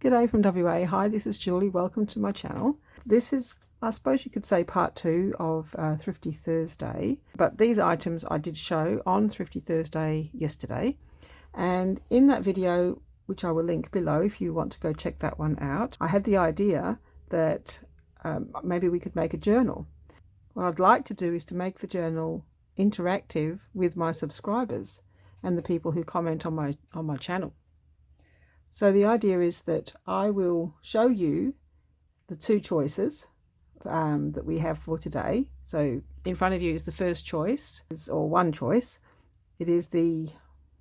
G'day from WA. Hi, this is Julie. Welcome to my channel. This is, I suppose you could say, part 2 of Thrifty Thursday. But these items I did show on Thrifty Thursday yesterday. And in that video, which I will link below if you want to go check that one out, I had the idea that maybe we could make a journal. What I'd like to do is to make the journal interactive with my subscribers and the people who comment on my channel. So the idea is that I will show you the two choices that we have for today. So in front of you is the first choice, or one choice. It is the,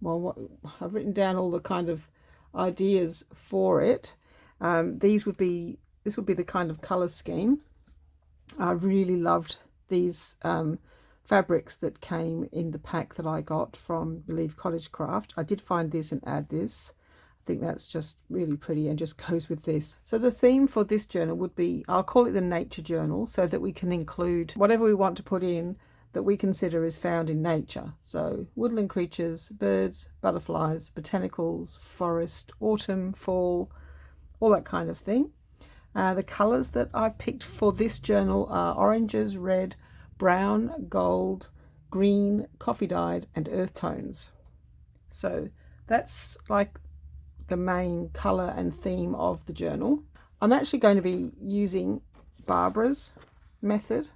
well, I've written down all the kind of ideas for it. This would be the kind of colour scheme. I really loved these fabrics that came in the pack that I got from Believe Cottage Craft. I did find this and add this. I think that's just really pretty and just goes with this. So the theme for this journal would be, I'll call it the Nature Journal, so that we can include whatever we want to put in that we consider is found in nature. So woodland creatures, birds, butterflies, botanicals, forest, autumn, fall, all that kind of thing. The colours that I picked for this journal are oranges, red, brown, gold, green, coffee dyed and earth tones. So that's like the main colour and theme of the journal. I'm actually going to be using Barbara's method.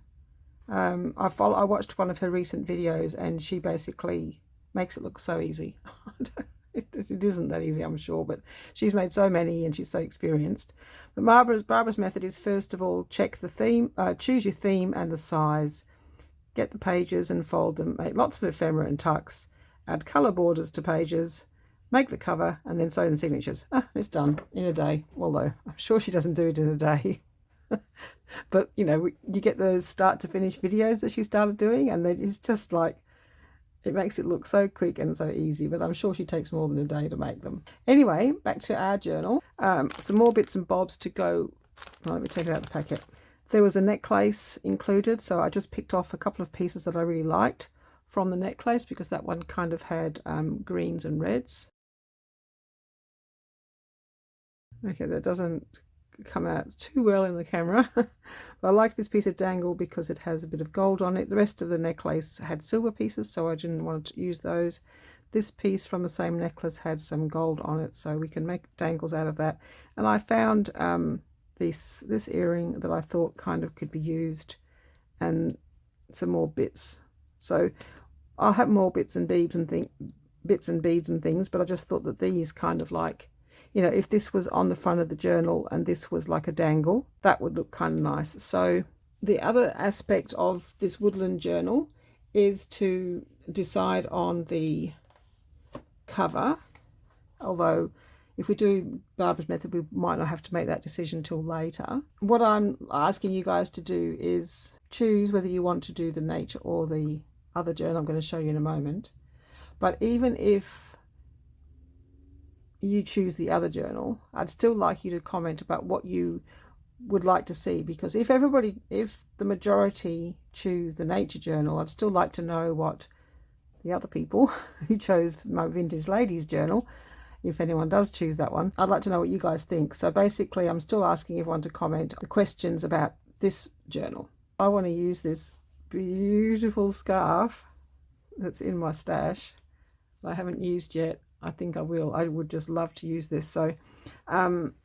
I watched one of her recent videos and she basically makes it look so easy. It isn't that easy, I'm sure, but she's made so many and she's so experienced. But Barbara's method is, first of all, check the theme, choose your theme and the size, get the pages and fold them, make lots of ephemera and tucks, add colour borders to pages, make the cover and then sew the signatures. It's done in a day, although I'm sure she doesn't do it in a day. But you know, you get those start to finish videos that she started doing and it's just like, it makes it look so quick and so easy, but I'm sure she takes more than a day to make them. Anyway, back to our journal. Some more bits and bobs to go. Well, let me take it out of the packet. There was a necklace included, so I just picked off a couple of pieces that I really liked from the necklace because that one kind of had greens and reds. Okay, that doesn't come out too well in the camera. But I like this piece of dangle because it has a bit of gold on it. The rest of the necklace had silver pieces, so I didn't want to use those. This piece from the same necklace had some gold on it, so we can make dangles out of that. And I found this earring that I thought kind of could be used, and some more bits. So I'll have more bits and beads and things, but I just thought that these kind of like, you know, if this was on the front of the journal and this was like a dangle, that would look kind of nice. So the other aspect of this woodland journal is to decide on the cover, although if we do Barbara's method, we might not have to make that decision till later. What I'm asking you guys to do is choose whether you want to do the nature or the other journal I'm going to show you in a moment. But even if you choose the other journal, I'd still like you to comment about what you would like to see, because if the majority choose the nature journal, I'd still like to know what the other people who chose my Vintage Ladies journal, if anyone does choose that one, I'd like to know what you guys think. So basically I'm still asking everyone to comment the questions about this journal. I want to use this beautiful scarf that's in my stash that I haven't used yet. I think I will. I would just love to use this. So I'm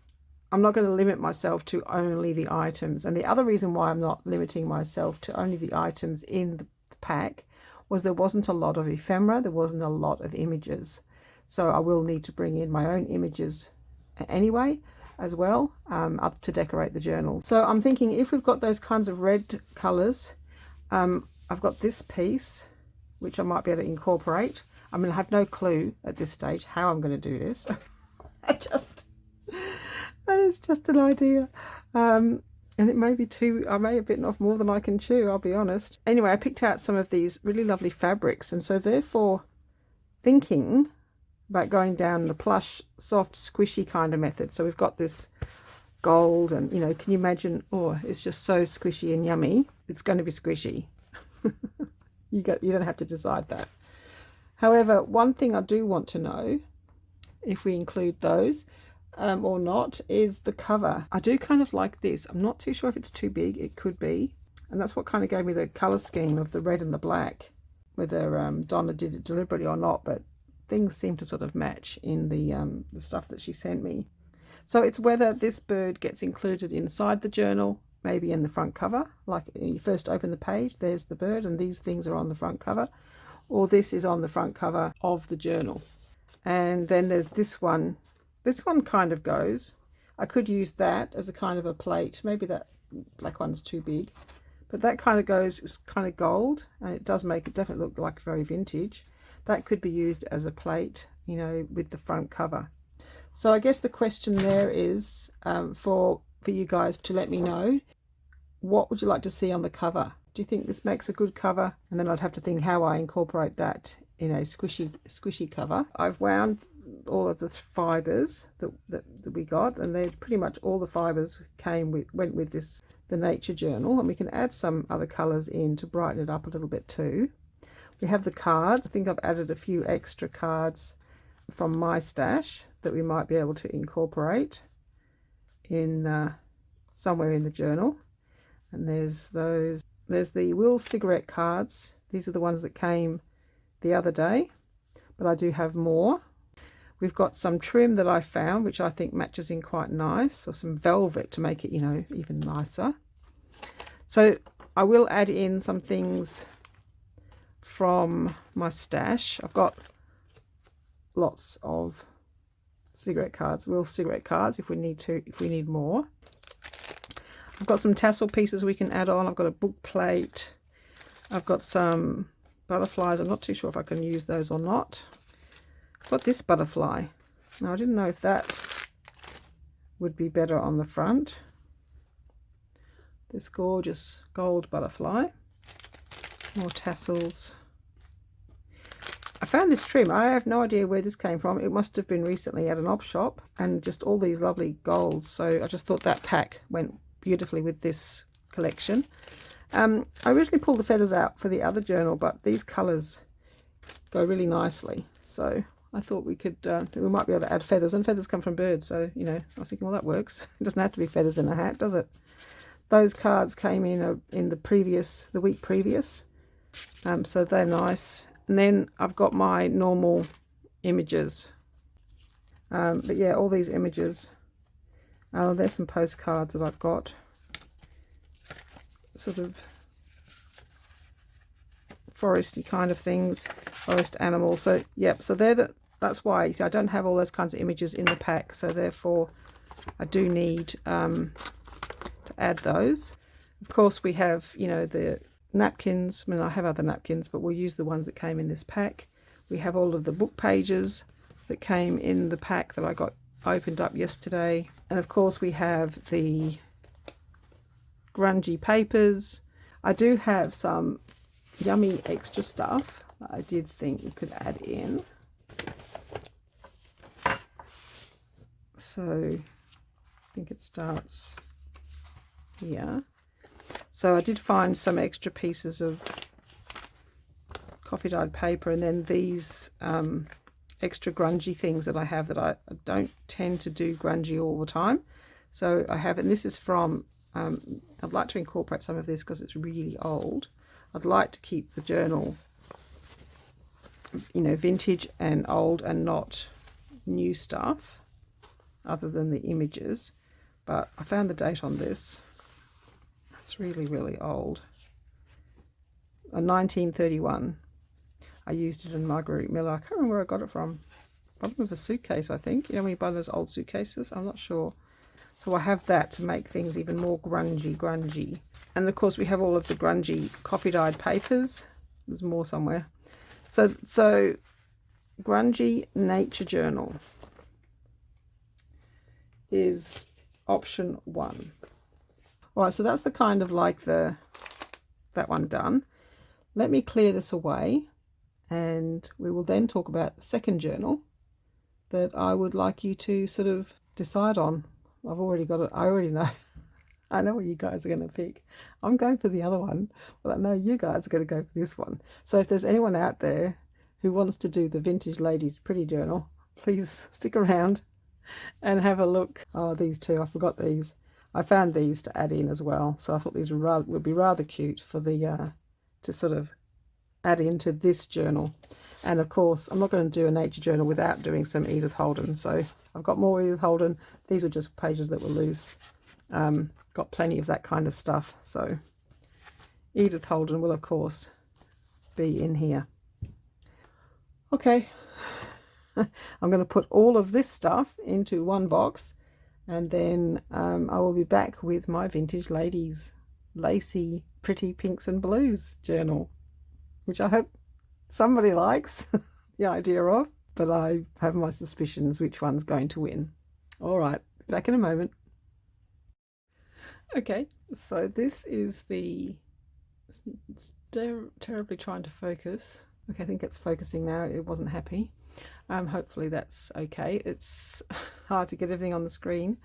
not going to limit myself to only the items. And the other reason why I'm not limiting myself to only the items in the pack was there wasn't a lot of ephemera. There wasn't a lot of images. So I will need to bring in my own images anyway as well, up to decorate the journal. So I'm thinking, if we've got those kinds of red colours, I've got this piece which I might be able to incorporate. I mean, I have no clue at this stage how I'm going to do this. It's just an idea. And it may be I may have bitten off more than I can chew, I'll be honest. Anyway, I picked out some of these really lovely fabrics, and so therefore thinking about going down the plush, soft, squishy kind of method. So we've got this gold, and you know, can you imagine, oh, it's just so squishy and yummy. It's going to be squishy. You don't have to decide that. However, one thing I do want to know, if we include those, or not, is the cover. I do kind of like this. I'm not too sure if it's too big. It could be. And that's what kind of gave me the colour scheme of the red and the black. Whether Donna did it deliberately or not, but things seem to sort of match in the stuff that she sent me. So it's whether this bird gets included inside the journal, maybe in the front cover, like you first open the page, there's the bird and these things are on the front cover, or this is on the front cover of the journal. And then there's this one. This one kind of goes. I could use that as a kind of a plate. Maybe that black one's too big. But that kind of goes, it's kind of gold, and it does make it definitely look like very vintage. That could be used as a plate, you know, with the front cover. So I guess the question there is for you guys to let me know, what would you like to see on the cover? Do you think this makes a good cover? And then I'd have to think how I incorporate that in a squishy cover. I've wound all of the fibres that we got, and they're pretty much all the fibres went with this, the Nature Journal, and we can add some other colours in to brighten it up a little bit too. We have the cards. I think I've added a few extra cards from my stash that we might be able to incorporate in somewhere in the journal. And there's the Will cigarette cards. These are the ones that came the other day, but I do have more. We've got some trim that I found, which I think matches in quite nice, or some velvet to make it, you know, even nicer. So I will add in some things from my stash. I've got lots of cigarette cards, Will cigarette cards, if we need more. I've got some tassel pieces we can add on. I've got a book plate. I've got some butterflies. I'm not too sure if I can use those or not. I've got this butterfly. Now, I didn't know if that would be better on the front. This gorgeous gold butterfly. More tassels. I found this trim. I have no idea where this came from. It must have been recently at an op shop, and just all these lovely golds. So I just thought that pack went beautifully with this collection. I originally pulled the feathers out for the other journal, but these colours go really nicely. So I thought we might be able to add feathers, and feathers come from birds. So, you know, I was thinking, well, that works. It doesn't have to be feathers in a hat, does it? Those cards came in the week previous. So they're nice. And then I've got my normal images. But yeah, all these images. There's some postcards that I've got. Sort of foresty kind of things, forest animals. So yep, so that's why I don't have all those kinds of images in the pack. So therefore, I do need to add those. Of course, we have, you know, the napkins. I mean, I have other napkins, but we'll use the ones that came in this pack. We have all of the book pages that came in the pack that I got opened up yesterday. And of course, we have the grungy papers. I do have some yummy extra stuff that I did think we could add in. So I think it starts here. So I did find some extra pieces of coffee dyed paper, and then these extra grungy things that I have that I don't tend to do grungy all the time. So I have, and this is from, I'd like to incorporate some of this because it's really old. I'd like to keep the journal, you know, vintage and old and not new stuff other than the images. But I found the date on this. It's really, really old. 1931. I used it in Marguerite Miller. I can't remember where I got it from. Bottom of a suitcase, I think. You know when you buy those old suitcases? I'm not sure. So I have that to make things even more grungy. And of course we have all of the grungy coffee dyed papers. There's more somewhere. So Grungy Nature Journal is option 1. All right, so that's the kind of like that one done. Let me clear this away, and we will then talk about the second journal that I would like you to sort of decide on. I've already got it. I already know. I know what you guys are going to pick. I'm going for the other one, but I know you guys are going to go for this one. So if there's anyone out there who wants to do the Vintage Ladies Pretty Journal, please stick around and have a look. Oh, these two, I forgot these. I found these to add in as well, so I thought these would be rather cute for the to sort of add into this journal. And of course, I'm not going to do a nature journal without doing some Edith Holden. So I've got more Edith Holden. These were just pages that were loose. Got plenty of that kind of stuff. So Edith Holden will, of course, be in here. Okay, I'm going to put all of this stuff into one box, and then I will be back with my Vintage Ladies Lacy Pretty Pinks and Blues journal, which I hope somebody likes the idea of, but I have my suspicions which one's going to win. All right, back in a moment. Okay, so this is it's terribly trying to focus. Okay, I think it's focusing now. It wasn't happy. Hopefully that's okay. It's hard to get everything on the screen.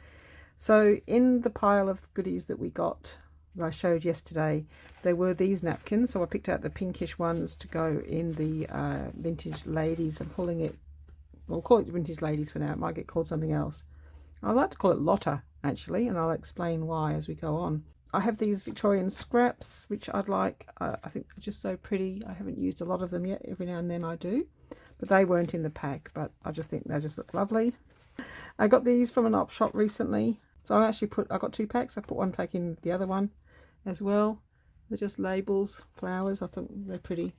So in the pile of goodies that we got, that I showed yesterday, there were these napkins. So I picked out the pinkish ones to go in the Vintage Ladies. I'm calling it, we'll call it Vintage Ladies for now. It might get called something else. I like to call it Lotta, actually, and I'll explain why as we go on. I have these Victorian scraps, which I'd like. I think they're just so pretty. I haven't used a lot of them yet. Every now and then I do. But they weren't in the pack, but I just think they just look lovely. I got these from an op shop recently. So I got 2 packs. I put 1 pack in the other one as well. They're just labels, flowers. I think they're pretty.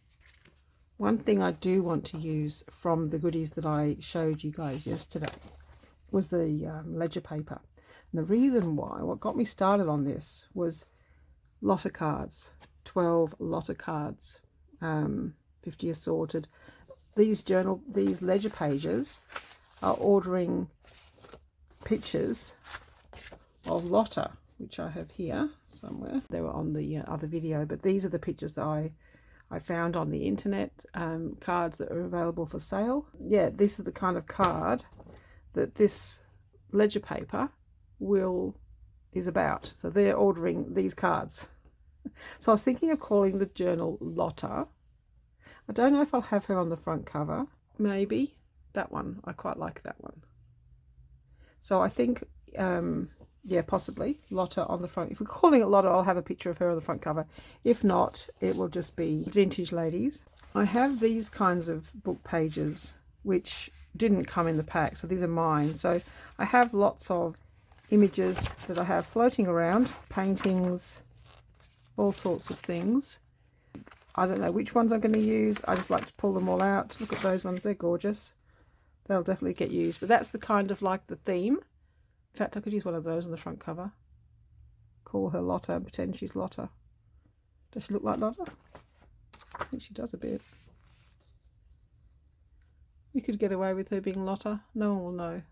One thing I do want to use from the goodies that I showed you guys yesterday was the ledger paper. And the reason why, what got me started on this, was Lotta cards, 12 Lotta cards, 50 assorted. These ledger pages are ordering pictures of Lotta, which I have here somewhere. They were on the other video, but these are the pictures that I found on the internet, cards that are available for sale. Yeah, this is the kind of card that this ledger paper is about. So they're ordering these cards. So I was thinking of calling the journal Lotta. I don't know if I'll have her on the front cover. Maybe that one. I quite like that one. So I think yeah, possibly Lotta on the front. If we're calling it Lotta, I'll have a picture of her on the front cover. If not, it will just be Vintage Ladies. I have these kinds of book pages which didn't come in the pack, so these are mine. So I have lots of images that I have floating around, paintings, all sorts of things. I don't know which ones I'm going to use. I just like to pull them all out. Look at those ones, they're gorgeous. They'll definitely get used, but that's the kind of like the theme. In fact, I could use one of those on the front cover. Call her Lotta and pretend she's Lotta. Does she look like Lotta? I think she does a bit. We could get away with her being Lotta. No one will know.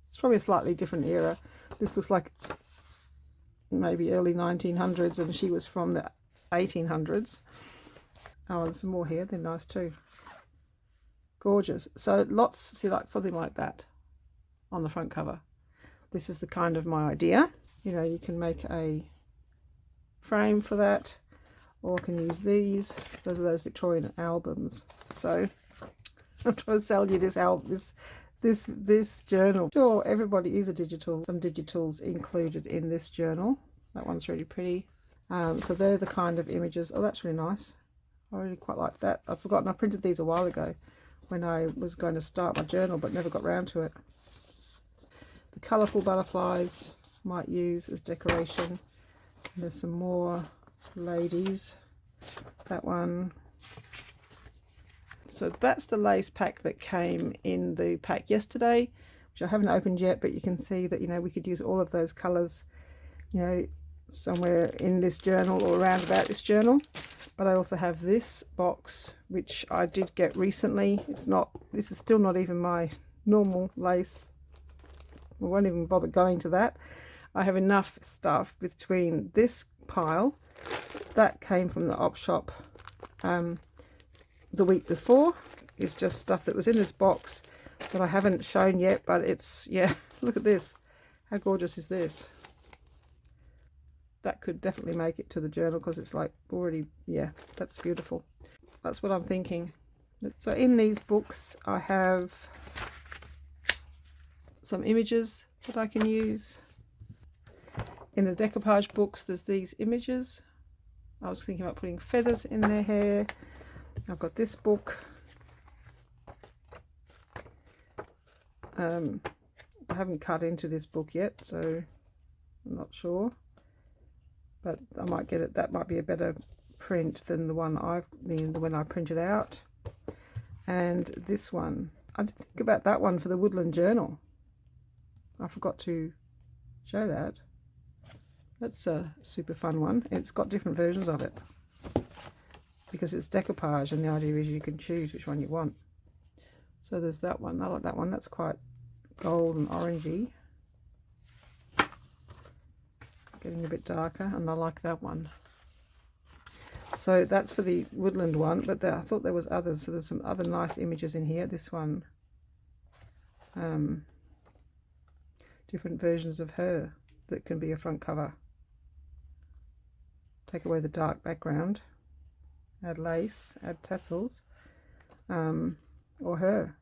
It's probably a slightly different era. This looks like maybe early 1900s, and she was from the 1800s. Oh, there's some more here. They're nice too. Gorgeous. So lots, see, like something like that on the front cover. This is the kind of my idea. You know, you can make a frame for that, or can use these. Those are those Victorian albums. So I'm trying to sell you this album, this journal. Sure, everybody is a digital. Some digitals included in this journal. That one's really pretty. So they're the kind of images. Oh, that's really nice. I really quite like that. I've forgotten I printed these a while ago when I was going to start my journal, but never got round to it. The colourful butterflies might use as decoration. And there's some more ladies. That one. So that's the lace pack that came in the pack yesterday, which I haven't opened yet, but you can see that, you know, we could use all of those colours, you know, somewhere in this journal or around about this journal. But I also have this box, which I did get recently. This is still not even my normal lace. I won't even bother going to that. I have enough stuff between this pile that came from the op shop the week before. Is just stuff that was in this box that I haven't shown yet, but it's, yeah, look at this. How gorgeous is this? That could definitely make it to the journal because it's like already, yeah, that's beautiful. That's what I'm thinking. So in these books I have some images that I can use. In the decoupage books there's these images. I was thinking about putting feathers in their hair. I've got this book. I haven't cut into this book yet, so I'm not sure, but I might get it. That might be a better print than the one I printed out. And this one, I didn't think about that one for the Woodland Journal. I forgot to show that. That's a super fun one. It's got different versions of it because it's decoupage, and the idea is you can choose which one you want. So there's that one. I like that one. That's quite gold and orangey, getting a bit darker, and I like that one. So that's for the woodland one, but I thought there was others. So there's some other nice images in here. This one, different versions of her that can be a front cover. Take away the dark background, add lace, add tassels, or her.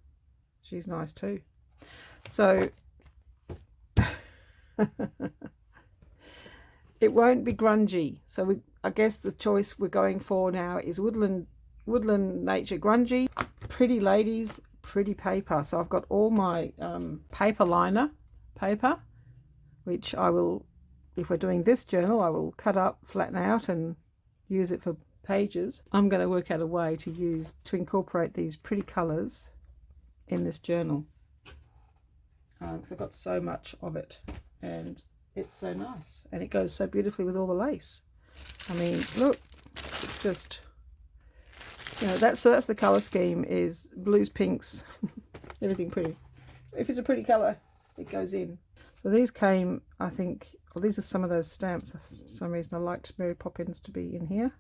She's nice too. So it won't be grungy. So I guess the choice we're going for now is Woodland Nature Grungy, Pretty Ladies, Pretty Paper. So I've got all my paper liner paper, which I will, if we're doing this journal, I will cut up, flatten out and use it for pages. I'm going to work out a way to incorporate these pretty colours in this journal, because I've got so much of it and it's so nice and it goes so beautifully with all the lace. I mean, look, it's just, you know, that's the colour scheme is blues, pinks, everything pretty. If it's a pretty colour, it goes in. So these came, I think, well, these are some of those stamps. For some reason I liked Mary Poppins to be in here,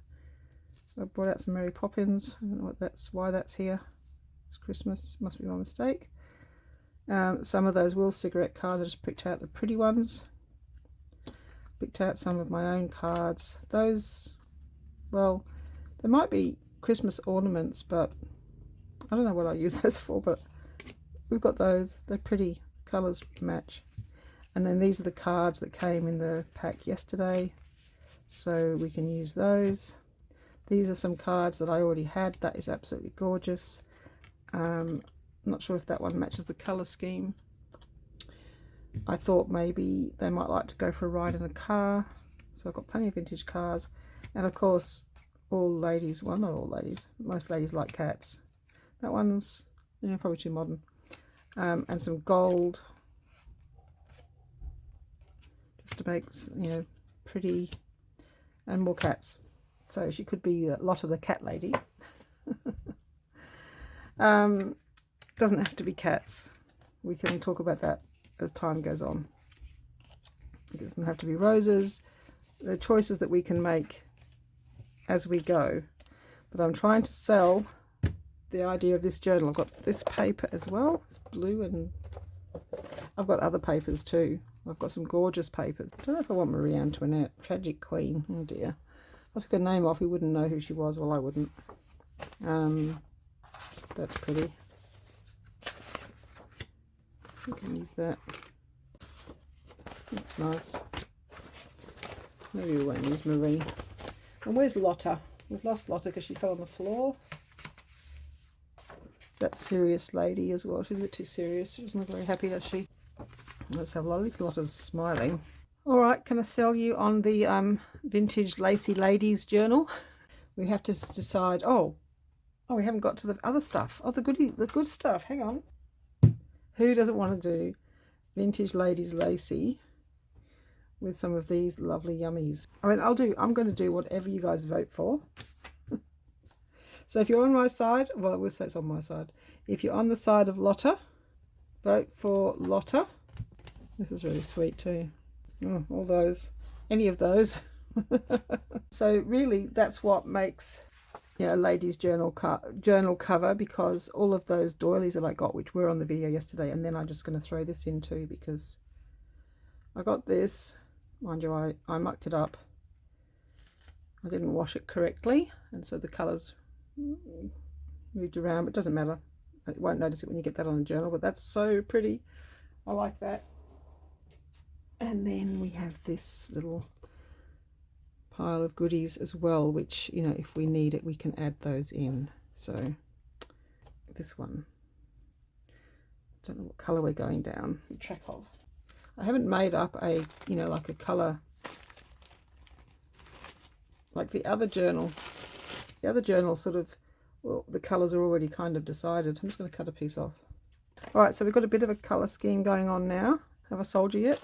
so I brought out some Mary Poppins. I don't know why that's here. It's Christmas, must be my mistake. Some of those Will cigarette cards, I just picked out the pretty ones. Picked out some of my own cards. Those, well, they might be Christmas ornaments, but I don't know what I use those for, but we've got those. They're pretty, colours match. And then these are the cards that came in the pack yesterday, so we can use those. These are some cards that I already had. That is absolutely gorgeous. I'm not sure if that one matches the colour scheme. I thought maybe they might like to go for a ride in a car, so I've got plenty of vintage cars. And of course, all ladies, well, not all ladies, most ladies like cats. That one's, you know, probably too modern. And some gold, just to make, you know, pretty, and more cats. So she could be Lotta the cat lady. Doesn't have to be cats. We can talk about that as time goes on. It doesn't have to be roses. The choices that we can make as we go. But I'm trying to sell the idea of this journal. I've got this paper as well. It's blue, and I've got other papers too. I've got some gorgeous papers. I don't know if I want Marie Antoinette, Tragic Queen. Oh dear. If I took her name off, we wouldn't know who she was. Well, I wouldn't. That's pretty. We can use that. That's nice. Maybe we won't use Marie. And where's Lotta? We've lost Lotta because she fell on the floor. That serious lady as well. She's a bit too serious. She doesn't look very happy, does she? Let's have a look. At least Lotta's smiling. All right, can I sell you on the Vintage Lacy Ladies journal? We have to decide. Oh, we haven't got to the other stuff. Oh, the good stuff. Hang on. Who doesn't want to do Vintage Ladies Lacy with some of these lovely yummies? I mean, I'm going to do whatever you guys vote for. So if you're on my side, well, I will say it's on my side. If you're on the side of Lotta, vote for Lotta. This is really sweet too. Oh, all those, any of those. So really, that's what makes, you know, a ladies journal cover, because all of those doilies that I got, which were on the video yesterday, and then I'm just going to throw this in too, because I got this, mind you, I mucked it up. I didn't wash it correctly, and so the colours moved around, but it doesn't matter. You won't notice it when you get that on a journal, but that's so pretty. I like that. And then we have this little pile of goodies as well, which, you know, if we need it, we can add those in. So this one, I don't know what colour we're going down the track of. I haven't made up a, you know, like a colour like the other journal. The other journal sort of, well, the colours are already kind of decided. I'm just going to cut a piece off. All right, so we've got a bit of a colour scheme going on now. Have I sold you yet?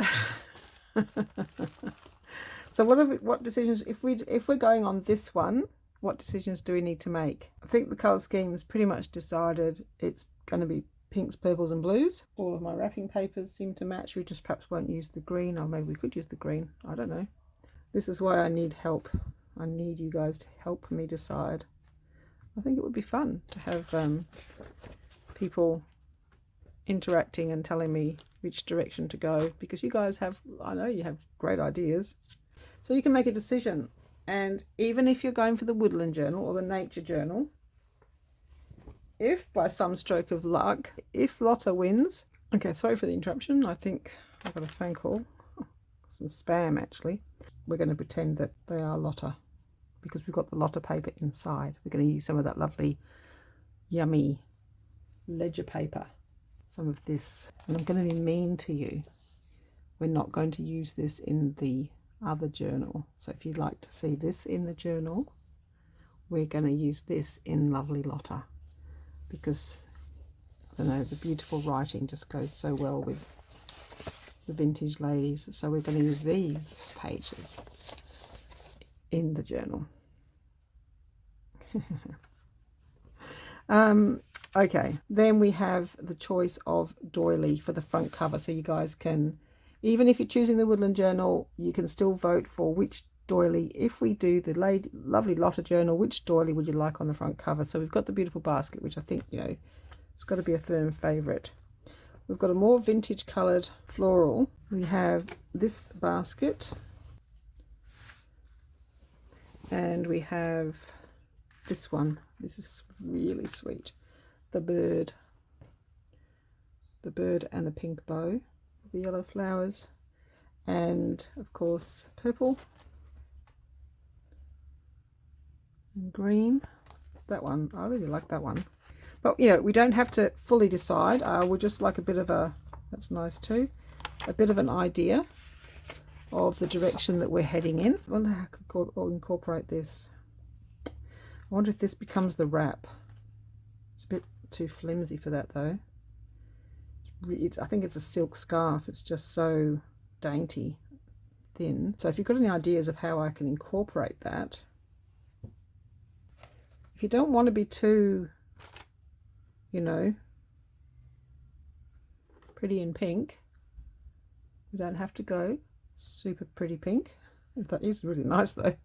So what decisions, if we're going on this one, what decisions do we need to make? I think the colour scheme is pretty much decided. It's going to be pinks, purples and blues. All of my wrapping papers seem to match. We just perhaps won't use the green, or maybe we could use the green. I don't know. This is why I need help. I need you guys to help me decide. I think it would be fun to have people interacting and telling me which direction to go, because you guys have, I know you have great ideas. So you can make a decision, and even if you're going for the Woodland Journal or the Nature Journal, if by some stroke of luck, if Lotta wins, okay, sorry for the interruption, I think I've got a phone call, some spam actually. We're going to pretend that they are Lotta, because we've got the Lotta paper inside. We're going to use some of that lovely, yummy ledger paper, some of this, and I'm going to be mean to you. We're not going to use this in the other journal. So if you'd like to see this in the journal, we're going to use this in Lovely Lotta, because I don't know, the beautiful writing just goes so well with the Vintage Ladies. So we're going to use these pages in the journal. Okay, then we have the choice of doily for the front cover. So you guys can, even if you're choosing the Woodland Journal, you can still vote for which doily. If we do the Lovely Lotta Journal, which doily would you like on the front cover? So we've got the beautiful basket, which I think, you know, it's got to be a firm favourite. We've got a more vintage coloured floral. We have this basket, and we have this one. This is really sweet. The bird and the pink bow, the yellow flowers, and of course purple and green. That one, I really like that one. But you know, we don't have to fully decide. We're just like a bit of a, that's nice too, a bit of an idea of the direction that we're heading in. I wonder how I could incorporate this. I wonder if this becomes the wrap. It's a bit too flimsy for that though. I think it's a silk scarf. It's just so dainty thin. So if you've got any ideas of how I can incorporate that, if you don't want to be too, you know, pretty in pink, you don't have to go super pretty pink. That is really nice though.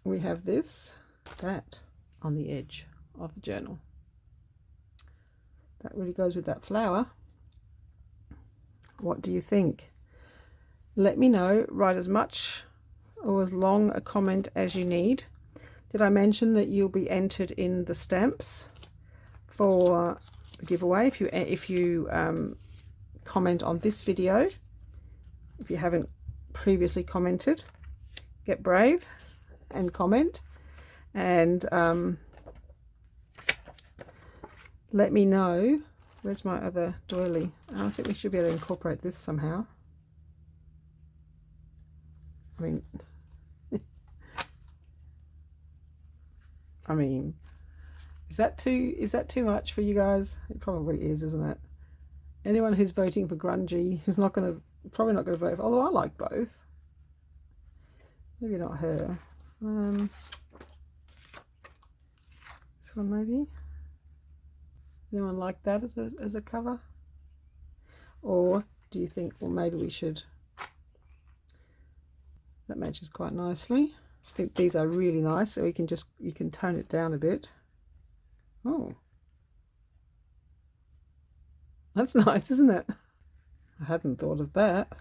We have that on the edge of the journal. That really goes with that flower. What do you think? Let me know. Write as much or as long a comment as you need. Did I mention that you'll be entered in the stamps for the giveaway if you comment on this video? If you haven't previously commented, get brave and comment, and let me know. Where's my other doily? I think we should be able to incorporate this somehow. I mean, is that too much for you guys? It probably is, isn't it? Anyone who's voting for Grungy is probably not going to vote for, although I like both. Maybe not her. This one maybe. Anyone like that as a cover? Or do you think, well, maybe we should, that matches quite nicely. I think these are really nice, so you can tone it down a bit. Oh, that's nice, isn't it? I hadn't thought of that.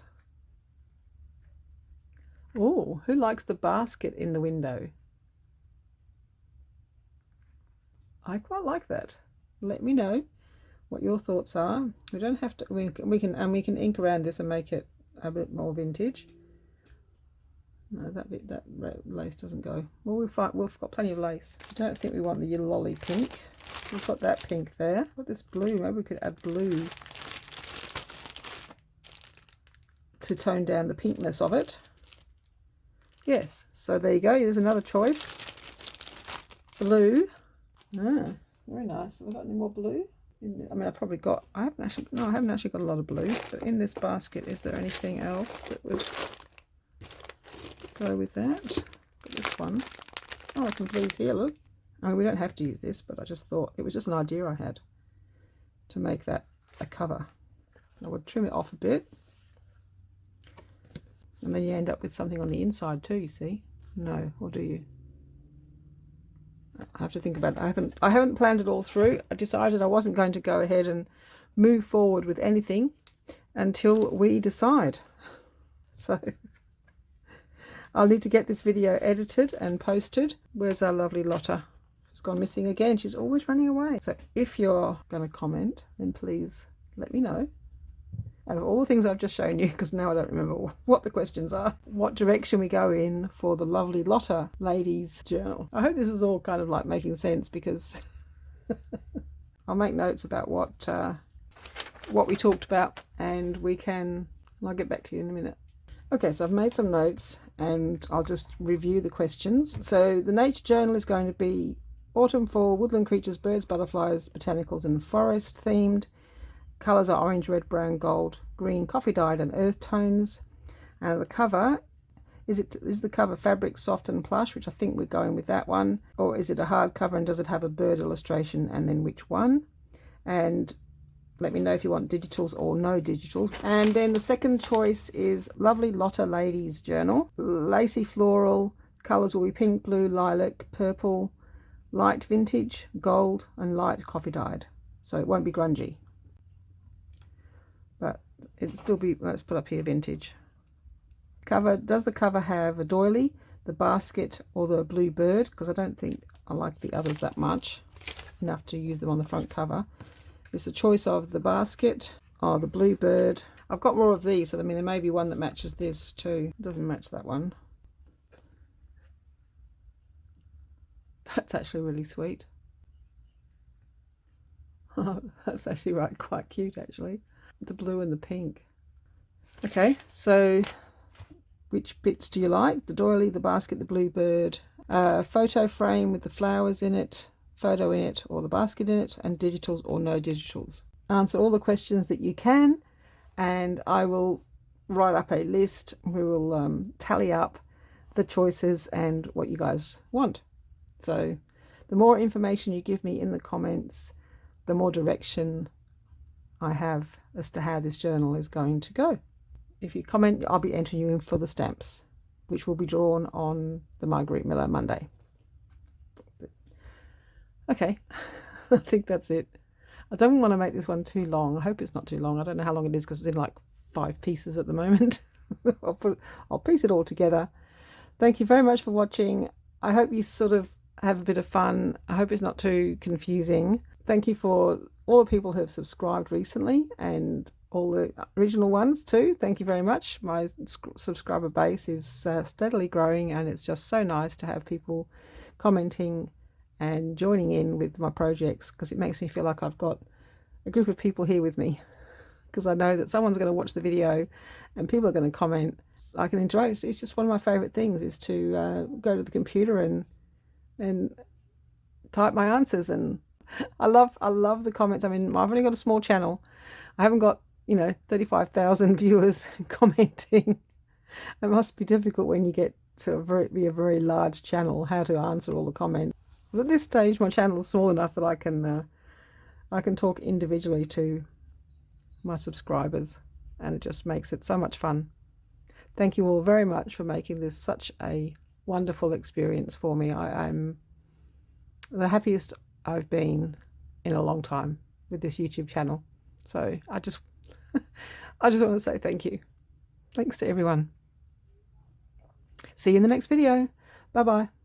Oh, who likes the basket in the window? I quite like that. Let me know what your thoughts are. We don't have to, we can ink around this and make it a bit more vintage. No, that lace doesn't go. Well, we've got plenty of lace. I don't think we want the lolly pink. We've got that pink there. Got this blue. Maybe we could add blue to tone down the pinkness of it. Yes, so there you go. Here's another choice. Blue. Ah, very nice. Have we got any more blue? I mean, I haven't actually got a lot of blue. But in this basket, is there anything else that would go with that? Got this one. Oh, some blues here, look. I mean, we don't have to use this, but I just thought it was just an idea I had to make that a cover. I would trim it off a bit. And then you end up with something on the inside too, you see? No, or do you? I have to think about it. I haven't planned it all through. I decided I wasn't going to go ahead and move forward with anything until we decide. So I'll need to get this video edited and posted. Where's our lovely Lotta? She's gone missing again. She's always running away. So if you're going to comment, then please let me know. Out of all the things I've just shown you, because now I don't remember what the questions are, what direction we go in for the Lovely Lotta Ladies Journal. I hope this is all kind of like making sense, because I'll make notes about what we talked about, and I'll get back to you in a minute. Okay, so I've made some notes and I'll just review the questions. So the nature journal is going to be autumn, fall, woodland creatures, birds, butterflies, botanicals and forest themed. Colours are orange, red, brown, gold, green, coffee dyed and earth tones. And the cover, is the cover fabric, soft and plush, which I think we're going with that one. Or is it a hard cover, and does it have a bird illustration, and then which one? And let me know if you want digitals or no digitals. And then the second choice is Lovely Lotta Ladies Journal. Lacy floral, colours will be pink, blue, lilac, purple, light vintage, gold and light coffee dyed. So it won't be grungy. But it'll still be, let's put up here, vintage. Cover, does the cover have a doily, the basket or the blue bird? Because I don't think I like the others that much, enough to use them on the front cover. It's a choice of the basket or the blue bird. I've got more of these, so I mean there may be one that matches this too. It doesn't match that one. That's actually really sweet. That's actually quite cute actually. The blue and the pink. Okay, so which bits do you like? The doily, the basket, the blue bird, photo frame with the flowers in it, photo in it or the basket in it, and digitals or no digitals. Answer all the questions that you can, and I will write up a list. We will tally up the choices and what you guys want. So the more information you give me in the comments, the more direction I have as to how this journal is going to go. If you comment, I'll be entering you in for the stamps, which will be drawn on the Marguerite Miller Monday. Okay, I think that's it. I don't want to make this one too long. I hope it's not too long. I don't know how long it is because it's in like 5 pieces at the moment. I'll piece it all together. Thank you very much for watching. I hope you sort of have a bit of fun. I hope it's not too confusing. Thank you for all the people who have subscribed recently and all the original ones too. Thank you very much. My subscriber base is steadily growing, and it's just so nice to have people commenting and joining in with my projects, because it makes me feel like I've got a group of people here with me, because I know that someone's going to watch the video and people are going to comment. I can enjoy it. It's just one of my favorite things is to go to the computer and type my answers, and I love the comments. I mean, I've only got a small channel. I haven't got 35,000 viewers commenting. It must be difficult when you get to be a very large channel, how to answer all the comments. But at this stage my channel is small enough that I can talk individually to my subscribers, and it just makes it so much fun. Thank you all very much for making this such a wonderful experience for me. I'm the happiest I've been in a long time with this YouTube channel. So I just want to say thank you. Thanks to everyone. See you in the next video. Bye bye.